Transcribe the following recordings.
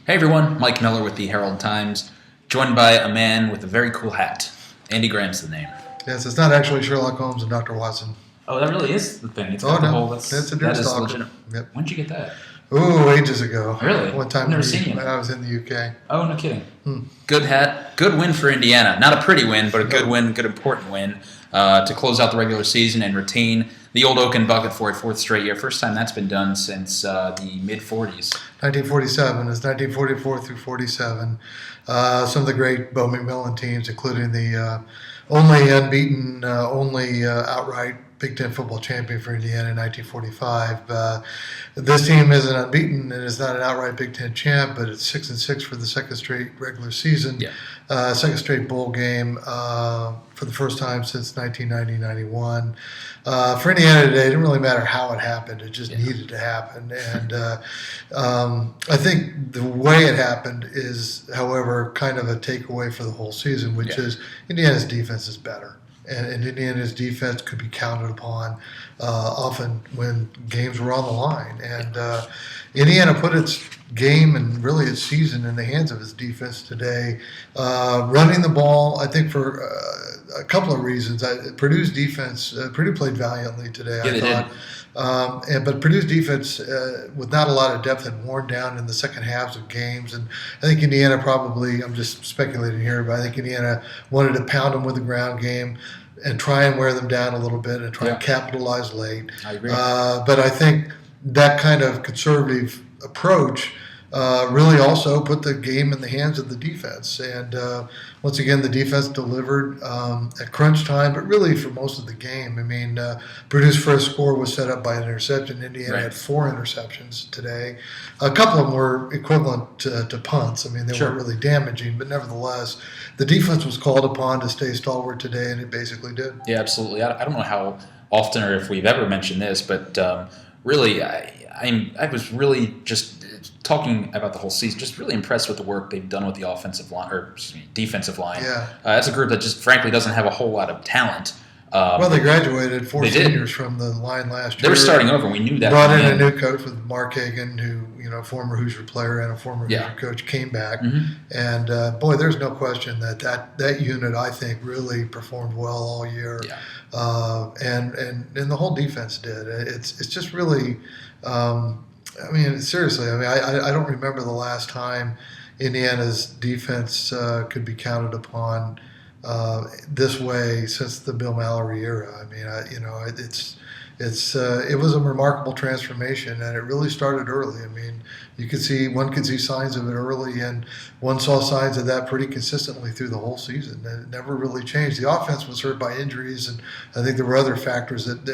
Hey everyone, Mike Miller with the Herald Times, joined by a man with a very cool hat. Andy Graham's the name. Yes, it's not actually Sherlock Holmes and Dr. Watson. Oh, that really is the thing. It's got the whole. That's a deer stalker. Yep. When did you get that? Ooh, ages ago. Really? One time I've never seen you. when I was in the UK. Oh, no kidding. Good hat. Good win for Indiana. Not a pretty win, but a good win, good important win to close out the regular season and retain the old Oaken bucket for a fourth straight year. First time that's been done since the mid-'40s. 1947 is 1944 through 47. Some of the great Bo McMillan teams, including the only unbeaten, outright Big Ten football champion for Indiana in 1945. This team isn't unbeaten and is not an outright Big Ten champ, but it's 6-6 for the second straight regular season, second straight bowl game for the first time since 1990-91. For Indiana today, it didn't really matter how it happened; it just needed to happen. And I think the way it happened is, however, kind of a takeaway for the whole season, which is Indiana's defense is better. And Indiana's defense could be counted upon often when games were on the line. And Indiana put its game and really its season in the hands of its defense today. Running the ball, I think, for a couple of reasons. Purdue's defense, Purdue played valiantly today, I thought. But Purdue's defense, with not a lot of depth, had worn down in the second halves of games. And I think Indiana probably, I'm just speculating here, but I think Indiana wanted to pound them with the ground game and try and wear them down a little bit and try and capitalize late. I agree. But I think that kind of conservative approach really also put the game in the hands of the defense. And once again, the defense delivered at crunch time, but really for most of the game. I mean, Purdue's first score was set up by an interception. Indiana had 4 interceptions today. A couple of them were equivalent to punts. I mean, they weren't really damaging, but nevertheless, the defense was called upon to stay stalwart today, and it basically did. Yeah, absolutely. I don't know how often or if we've ever mentioned this, but really, I was really just talking about the whole season, just really impressed with the work they've done with the offensive line, or defensive line. That's a group that just frankly doesn't have a whole lot of talent. Well, they graduated 4 seniors from the line last year. They were starting over. We knew that. Brought in a new coach with Mark Hagan, who, former Hoosier player and a former Hoosier coach, came back. And, boy, there's no question that unit, I think, really performed well all year. And the whole defense did. It's just really seriously, I don't remember the last time Indiana's defense could be counted upon this way since the Bill Mallory era. I mean, it was a remarkable transformation, and it really started early. I mean, one could see signs of it early, and one saw signs of that pretty consistently through the whole season. And it never really changed. The offense was hurt by injuries, and I think there were other factors that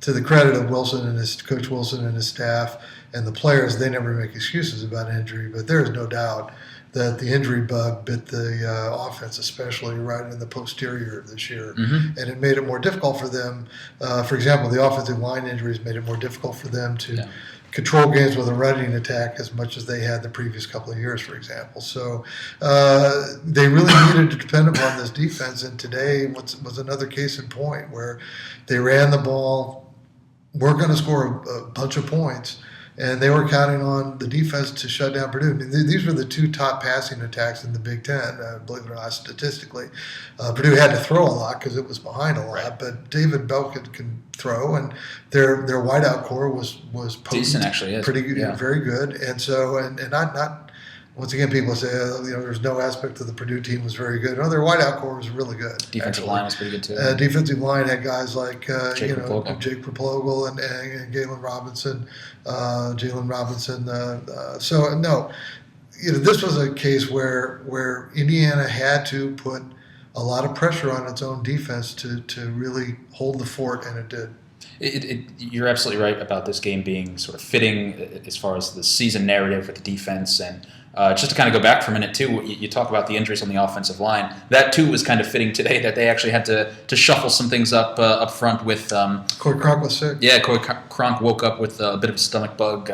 to the credit of Wilson and Coach Wilson and his staff and the players, they never make excuses about injury, but there is no doubt that the injury bug bit the offense, especially right in the posterior of this year. And it made it more difficult for them. For example, the offensive line injuries made it more difficult for them to control games with a running attack as much as they had the previous couple of years, for example. So they really needed to depend upon this defense, and today was another case in point where they ran the ball, weren't going to score a bunch of points, and they were counting on the defense to shut down Purdue. I mean, these were the 2 top passing attacks in the Big Ten, believe it or not, statistically. Purdue had to throw a lot because it was behind a lot, but David Belkin can throw, and their wideout core was potent, decent, actually, pretty good, very good. And so, and not. Once again, people say, there's no aspect of the Purdue team was very good. No, their wideout core was really good. Defensive line was pretty good, too. Defensive line had guys like, Jake Proplogle and Jalen Robinson. So, no, this was a case where Indiana had to put a lot of pressure on its own defense to really hold the fort, and it did. You're absolutely right about this game being sort of fitting as far as the season narrative with the defense. And just to kind of go back for a minute, too, you talk about the injuries on the offensive line. That, too, was kind of fitting today, that they actually had to shuffle some things up front with Corey Cronk was sick. Yeah, Corey Cronk woke up with a bit of a stomach bug.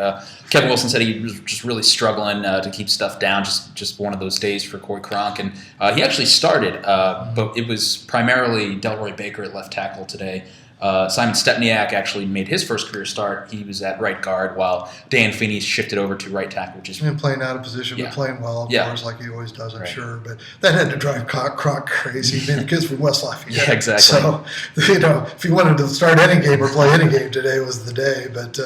Kevin Wilson said he was just really struggling to keep stuff down, just one of those days for Corey Cronk. And he actually started, but it was primarily Delroy Baker at left tackle today. Simon Stepniak actually made his first career start. He was at right guard, while Dan Feeney shifted over to right tackle, which is playing out of position, but playing well, of course, like he always does, I'm sure. But that had to drive Croc crazy. I mean, the kids from West Lafayette. Yeah, exactly. So, if he wanted to start any game or play any game, today was the day. But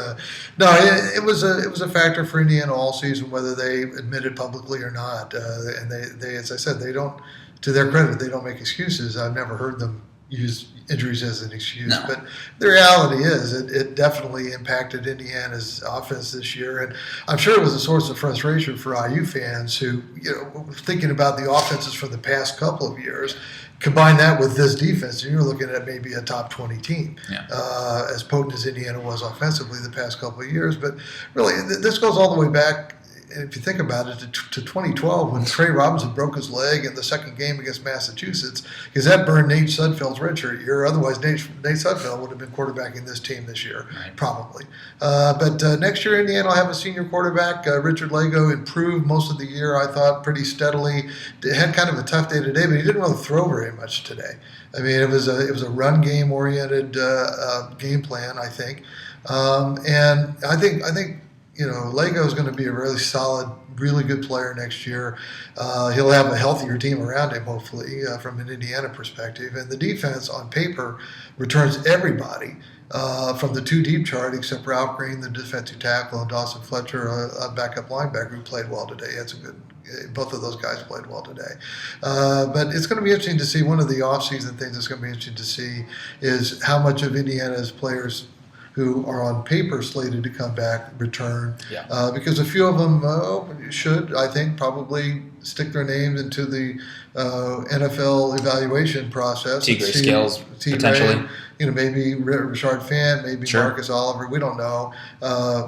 no, it was a factor for Indiana all season, whether they admit it publicly or not. And they, as I said, they don't. To their credit, they don't make excuses. I've never heard them use injuries as an excuse. No. But the reality is it definitely impacted Indiana's offense this year. And I'm sure it was a source of frustration for IU fans who, thinking about the offenses for the past couple of years, combine that with this defense, and you're looking at maybe a top 20 team, as potent as Indiana was offensively the past couple of years. But really, this goes all the way back, if you think about it, to 2012 when Trey Robinson broke his leg in the second game against Massachusetts, because that burned Nate Sudfeld's redshirt year. Otherwise, Nate Sudfeld would have been quarterbacking this team this year, probably. But next year, Indiana will have a senior quarterback. Richard Lago improved most of the year, I thought, pretty steadily. Had kind of a tough day today, but he didn't really throw very much today. I mean, it was a run game oriented game plan, I think, and I think. Lego is going to be a really solid, really good player next year. He'll have a healthier team around him, hopefully, from an Indiana perspective. And the defense, on paper, returns everybody from the two deep chart, except Ralph Green, the defensive tackle, and Dawson Fletcher, a backup linebacker who played well today. Both of those guys played well today. But it's going to be interesting to see. One of the offseason things that's going to be interesting to see is how much of Indiana's players who are on paper slated to come back return, because a few of them should, I think, probably stick their names into the NFL evaluation process. T-Gray Scales, potentially. Maybe Richard Fant, maybe Marcus Oliver. We don't know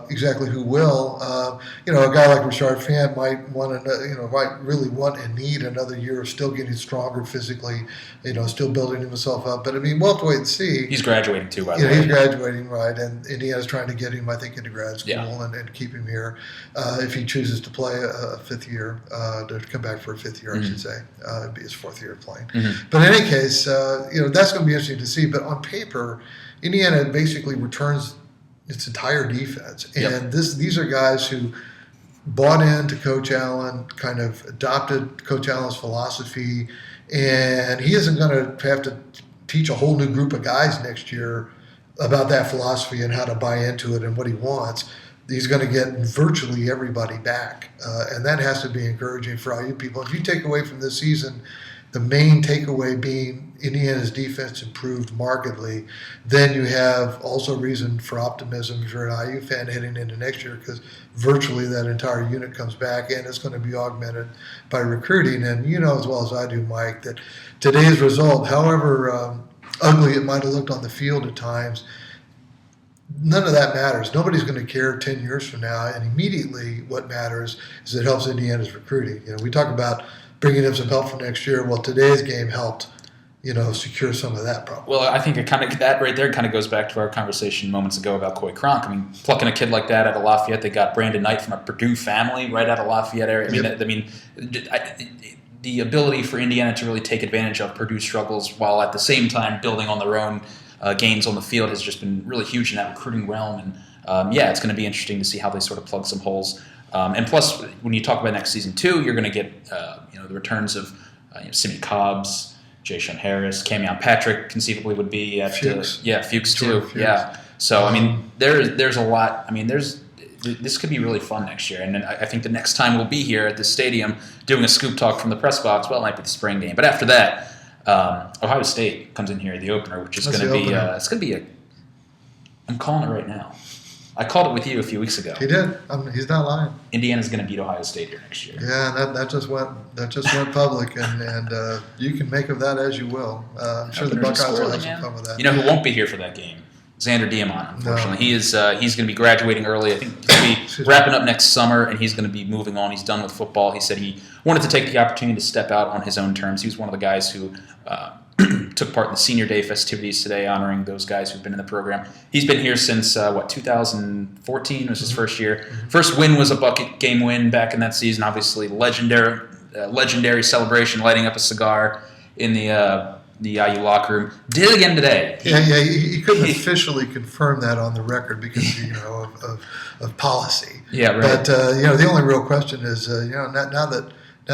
exactly who will. A guy like Richard Fant might really want and need another year of still getting stronger physically, still building himself up. But I mean, we'll have to wait and see. He's graduating too, by the way. He's graduating, right? And Indiana's trying to get him, I think, into grad school and keep him here if he chooses to play a fifth year, to come back for a fifth year, I should say. It'd be his fourth year of playing. But in any case, that's going to be interesting to see. But on paper, Indiana basically returns its entire defense. And these are guys who bought into Coach Allen, kind of adopted Coach Allen's philosophy, and he isn't going to have to teach a whole new group of guys next year about that philosophy and how to buy into it and what he wants. He's going to get virtually everybody back, and that has to be encouraging for all you people. If you take away from this season, the main takeaway being Indiana's defense improved markedly, then you have also reason for optimism if you're an IU fan heading into next year, because virtually that entire unit comes back, and it's going to be augmented by recruiting. And you know as well as I do, Mike, that today's result, however ugly it might have looked on the field at times, none of that matters. Nobody's going to care 10 years from now, and immediately what matters is it helps Indiana's recruiting. We talk about bringing in some help for next year. Well, today's game helped, secure some of that problem. Well, I think that right there kind of goes back to our conversation moments ago about Coy Cronk. I mean, plucking a kid like that out of Lafayette, they got Brandon Knight from a Purdue family right out of Lafayette area. The ability for Indiana to really take advantage of Purdue struggles while at the same time building on their own gains on the field has just been really huge in that recruiting realm. And it's going to be interesting to see how they sort of plug some holes. And plus, when you talk about next season too, you're going to get the returns of Simeon Cobbs, Jay-Shun Harris, Camion Patrick conceivably would be at Fuchs. Fuchs too. Fuchs. Yeah. So I mean, there's a lot. I mean, this could be really fun next year, and I think the next time we'll be here at this stadium doing a scoop talk from the press box. Well, it might be the spring game, but after that, Ohio State comes in here, the opener, which is going to be it's going to be I'm calling it right now. I called it with you a few weeks ago. He did. He's not lying. Indiana's going to beat Ohio State here next year. Yeah, that just went public, and you can make of that as you will. I'm sure the Buckeyes will have some fun with that. You know who won't be here for that game? Xander Diamant, unfortunately. No. He's going to be graduating early. I think he's going to be wrapping up next summer, and he's going to be moving on. He's done with football. He said he wanted to take the opportunity to step out on his own terms. He was one of the guys who took part in the senior day festivities today, honoring those guys who've been in the program. He's been here since 2014 was his first year. First win was a bucket game win back in that season. Obviously, legendary celebration, lighting up a cigar in the the IU locker room. Did it again today. He couldn't officially confirm that on the record because of policy. Yeah, right. But the only real question is now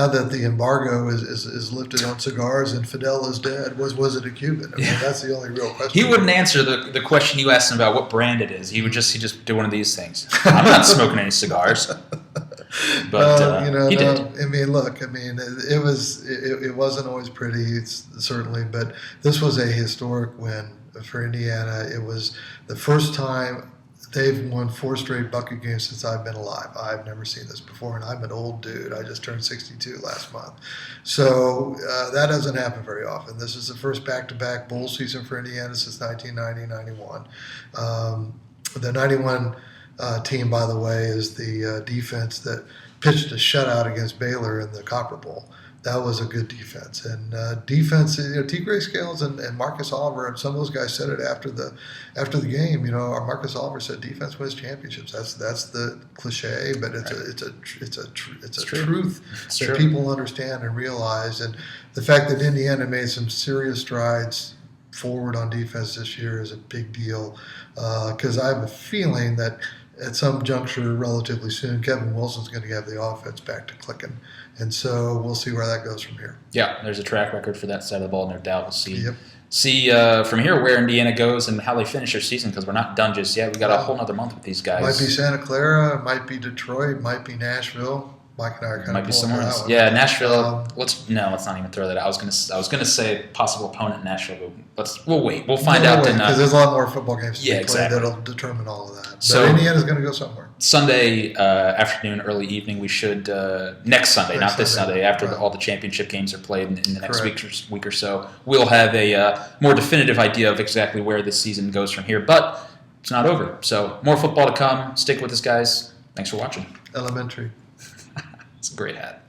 that the embargo is lifted on cigars and Fidel is dead, was it a Cuban? I mean, that's the only real question. He wouldn't answer the question you asked him about what brand it is. He just do one of these things. I'm not smoking any cigars. But he did. I mean, look. I mean, it wasn't always pretty, certainly, but this was a historic win for Indiana. It was the first time they've won 4 straight bucket games since I've been alive. I've never seen this before, and I'm an old dude. I just turned 62 last month. So that doesn't happen very often. This is the first back-to-back bowl season for Indiana since 1990-91. The 91 team, by the way, is the defense that pitched a shutout against Baylor in the Copper Bowl. That was a good defense. And defense, T. Gray Scales and Marcus Oliver, and some of those guys said it after the game. Our Marcus Oliver said defense wins championships. That's the cliche, but it's a truth that people understand and realize. And the fact that Indiana made some serious strides forward on defense this year is a big deal because I have a feeling that at some juncture relatively soon, Kevin Wilson's going to have the offense back to clicking. And so we'll see where that goes from here. Yeah, there's a track record for that side of the ball, no doubt. We'll see from here where Indiana goes and how they finish their season because we're not done just yet. We got a whole other month with these guys. Might be Santa Clara, might be Detroit, might be Nashville. Mike and I are kind might of be somewhere else. Yeah, Nashville. Let's not even throw that out. I was gonna say possible opponent Nashville, but we'll wait. We'll find out because there's a lot more football games to be played exactly. that'll determine all of that. So but Indiana's going to go somewhere. Sunday afternoon, early evening. We should next Sunday, not this Sunday. After all the championship games are played in the next week or so, we'll have a more definitive idea of exactly where this season goes from here. But it's not over. So more football to come. Stick with us, guys. Thanks for watching. Elementary. It's a great hat.